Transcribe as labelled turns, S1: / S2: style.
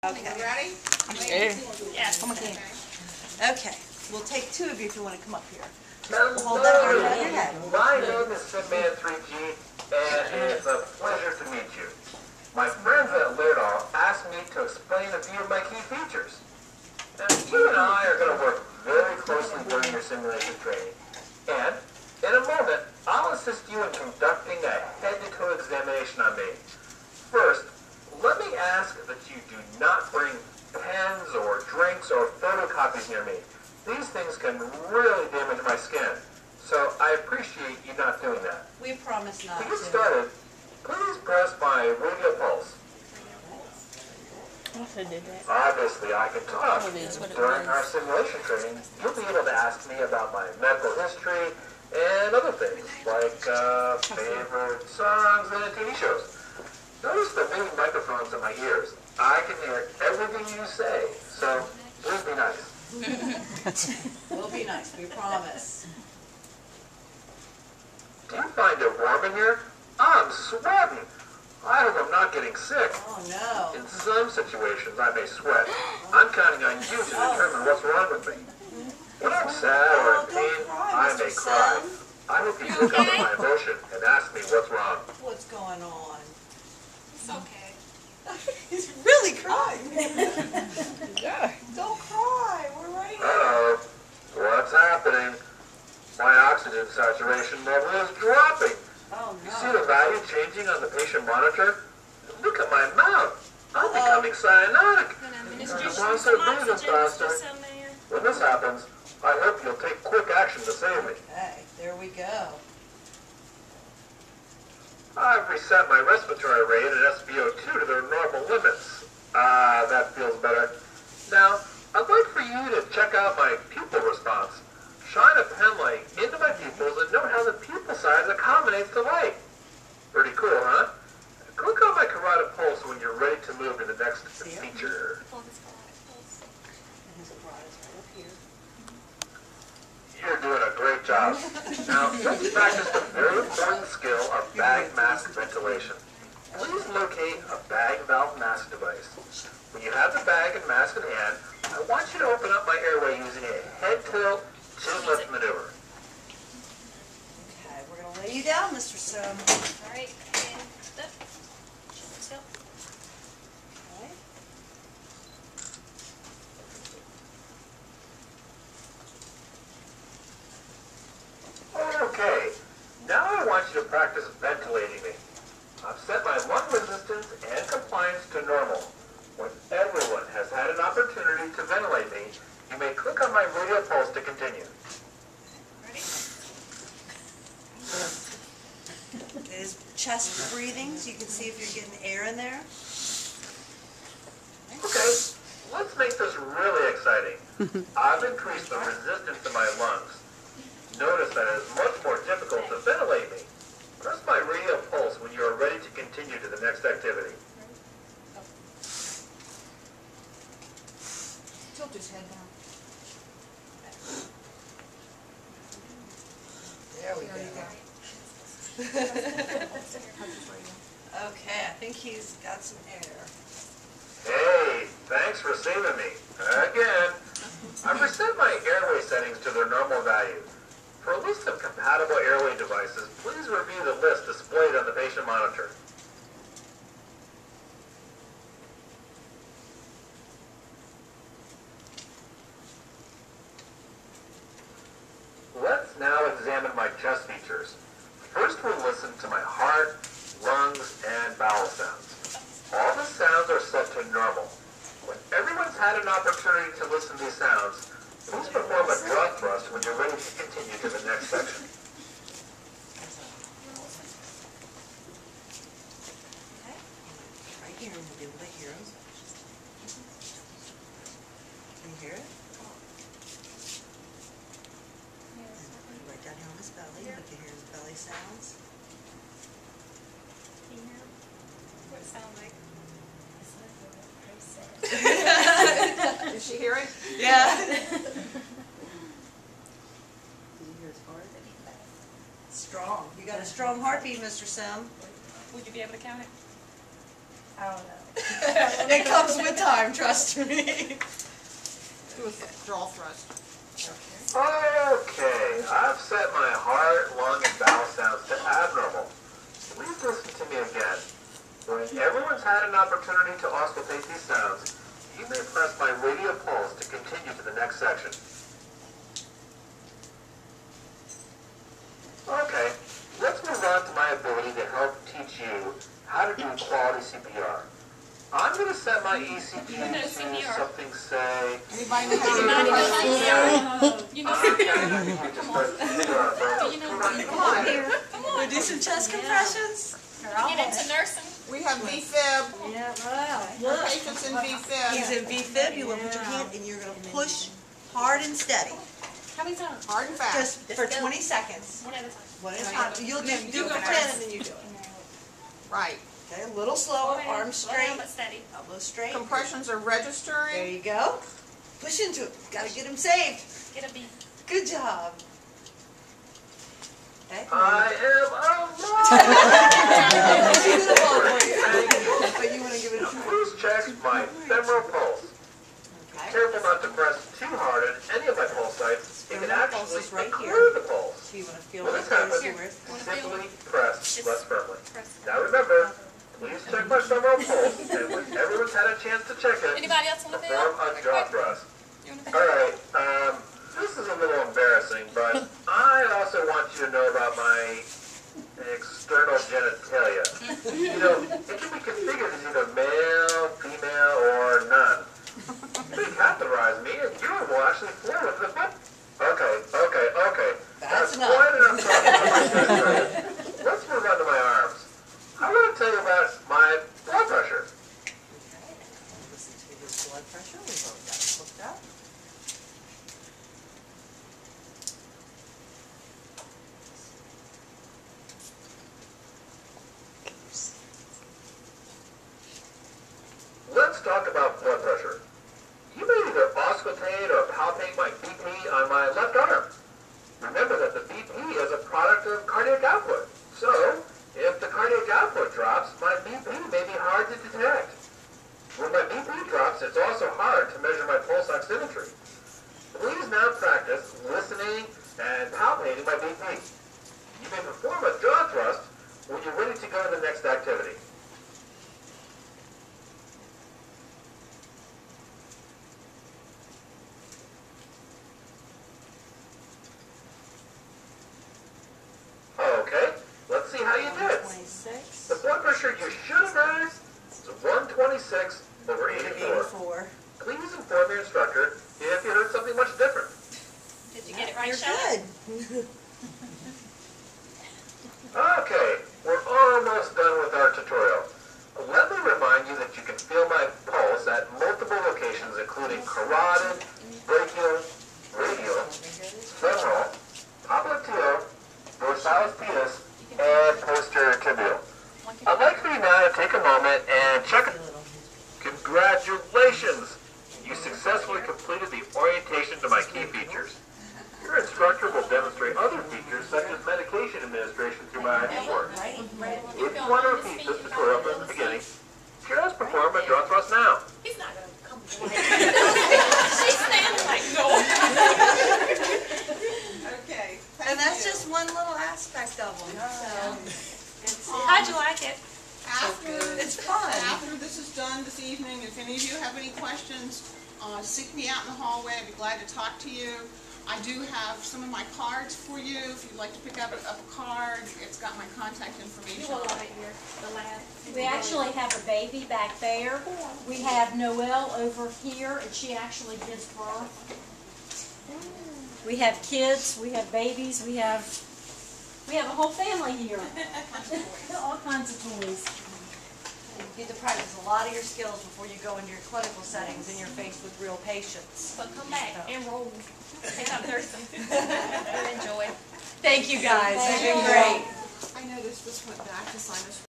S1: Okay.
S2: Ready?
S1: Yes. Come on, Ken. Okay. We'll take two of you if you want to come up here.
S3: Hello,
S1: Hold that right on your head.
S3: my name is Michelle23, and it's a pleasure to meet you. My friends at Laerdal asked me to explain a few of my key features. Now, you and I are going to work very closely during your simulation training, and in a moment, I'll assist you in conducting a head-to-toe examination on me. First, let me ask that you do not bring pens or drinks or photocopies near me. These things can really damage my skin, so I appreciate you not doing that.
S1: We promise not
S3: To
S1: to.
S3: get started, please press my radio pulse. Obviously, I can talk. During our simulation training, you'll be able to ask me about my medical history and other things, like favorite songs and TV shows. Notice the big microphones in my ears. I can hear everything you say, so please be nice.
S1: We'll be nice, we promise.
S3: Do you find it warm in here? I'm sweating. I hope I'm not getting sick.
S1: Oh, no.
S3: In some situations, I may sweat. I'm counting on you to determine what's wrong with me. When I'm sad or in pain, I may cry. I hope you look up at my emotion and ask me what's wrong.
S1: What's going on?
S2: It's okay.
S1: He's really crying. Don't cry. We're right here.
S3: Uh-oh. What's happening? My oxygen saturation level is dropping.
S1: Oh,
S3: You see
S1: no.
S3: the value changing on the patient monitor? Look at my mouth. I'm becoming cyanotic. I'm so breathing faster. When this happens, I hope you'll take quick action to save me.
S1: Okay, there we go.
S3: I've reset my respiratory rate and SpO2 to their normal limits. That feels better. Now, I'd like for you to check out my pupil response. Shine a pen light into my pupils and note how the pupil size accommodates the light. Pretty cool, huh? Click on my carotid pulse when you're ready to move to the next feature.
S1: His carotid is right up here.
S3: You're doing a great job. Now, let's practice the very important skill of bag mask ventilation. Please locate a bag valve mask device. When you have the bag and mask in hand, I want you to open up my airway using a head tilt, chin lift maneuver.
S1: Okay, we're going to lay you down, Mr. Sim.
S2: All right. And step. Step.
S1: Okay.
S3: Okay, now I want you to practice ventilating me. I've set my lung resistance and compliance to normal. When everyone has had an opportunity to ventilate me, you may click on my radio pulse to continue.
S2: Ready?
S1: His chest breathing, so you can see if you're getting air in there.
S3: Okay, let's make this really exciting. I've increased the resistance in my lungs. Notice that it is much more difficult to ventilate me. Press my radio pulse when you are ready to continue to the next activity.
S2: Tilt his head down.
S1: There we go. Okay, I think he's got some air.
S3: Hey, thanks for saving me. Again, I've reset my airway settings to their normal value. For a list of compatible airway devices, please review the list displayed on the patient monitor. Let's now examine my chest features. First, we'll listen to my heart, lungs, and bowel sounds. All the sounds are set to normal. When everyone's had an opportunity to listen to these sounds, please perform a draw thrust when you're ready to continue to the next section.
S1: Okay. Right here, and we'll be able to hear him. Can you hear it? Right down here on his belly, you can hear his belly sounds.
S2: Can you hear him? What it sound like?
S4: Did she hear it?
S1: Yeah. Strong. You got a strong heartbeat, Mr. Sim.
S2: Would you be able to count it? I don't know.
S1: It comes with time, trust me.
S4: Do a draw thrust.
S3: Okay, I've set my heart, lung, and bowel sounds to abnormal. Please listen to me again. When everyone's had an opportunity to auscultate these sounds, you may press my radio pulse to continue to the next section. Okay, let's move on to my ability to help teach you how to do quality CPR. I'm going to set my ECG to something, say...
S4: Anybody know how to do it?
S2: You know
S4: Come on here.
S1: We do some chest compressions?
S2: get into nursing.
S4: We have VFib.
S1: Yeah, wow.
S4: Our patient's in VFib.
S1: He's in VFib, you want to put your hand and you're going to push hard and steady.
S2: How many times?
S4: Hard and fast.
S1: Just for 20 seconds.
S2: One at a time.
S1: One at a time. You'll do it for 10 and then you do it.
S4: Right.
S1: Okay, a little slower, arms
S2: Slow
S1: straight,
S2: down but steady.
S1: elbows straight.
S4: Compressions are
S1: There
S4: registering.
S1: you go. Push into it. Gotta get him saved.
S2: Get a beat.
S1: Good job. Okay.
S3: I am alive!
S1: But you want to give it a try.
S3: Please check my femoral pulse.
S1: Okay.
S3: Careful not to press too hard at any of my pulse sites. It can
S1: Femoral pulse
S3: actually
S1: is right
S3: occlude
S1: here.
S3: the pulse.
S1: So you want to feel
S3: When
S1: like
S3: this happens,
S1: your wrist.
S3: simply press less firmly.
S2: Press.
S3: Now remember, please check my femoral pulse, and when everyone's had a chance to check it,
S2: Anybody else want to
S3: perform a jaw thrust.
S2: You want to
S3: Alright, this is a little embarrassing, but I also want you to know about my external genitalia. You know, it can be configured as either male, female, or none. You may catheterize me and urine will actually flow into the foot. Okay.
S1: That's
S3: quite enough
S1: enough.
S3: talking about my genitalia. Let's move on to my arms. I want to tell you about my blood pressure.
S1: Okay. Listen to his blood pressure. We've already got it hooked up.
S3: Let's talk about blood pressure. You may either auscultate or palpate my BP on my left arm. Remember that the BP is a product of cardiac output. So, if the cardiac output drops, my BP may be hard to detect. When my BP drops, it's also hard to measure my pulse oximetry. Please now practice listening and palpating my BP. You may perform a jaw thrust when you're ready to go to the next activity. Okay, let's see how you did.
S1: 26.
S3: The blood pressure you should have heard is 126 over 84.
S1: 84.
S3: Please inform your instructor if you heard something much different.
S2: Did you get it right,
S1: You're
S2: Shelley?
S1: good.
S3: Okay, we're almost done with our tutorial. Let me remind you that you can feel my pulse at multiple locations, including carotid, brachial, radial, femoral, popliteal, dorsalis pedis, and posterior tibial. I'd like for you now to take a moment and check it. Congratulations! You successfully completed the orientation to my key features. Your instructor will demonstrate other features such as medication administration through my ID work. If you want to repeat this tutorial from the beginning, just perform a jaw thrust now.
S2: He's not going to come. She's standing like, no.
S4: Okay.
S1: And that's just one little aspect of them. So,
S2: How'd you like it?
S1: it's fun.
S4: After this is done this evening, if any of you have any questions, seek me out in the hallway. I'd be glad to talk to you. I do have some of my cards for you. If you'd like to pick up a card, it's got my contact information.
S2: You will love it here, the lab.
S5: We actually have a baby back there. We have Noelle over here, and she actually gives birth. We have kids, we have babies, we have a whole family here. All kinds of toys.
S1: You need to practice a lot of your skills before you go into your clinical settings and you're faced with real patients.
S2: So come back and roll. Take up nursing. Enjoy.
S1: Thank you guys. You've been
S5: Thank you.
S1: great.
S4: I noticed this went back to sinus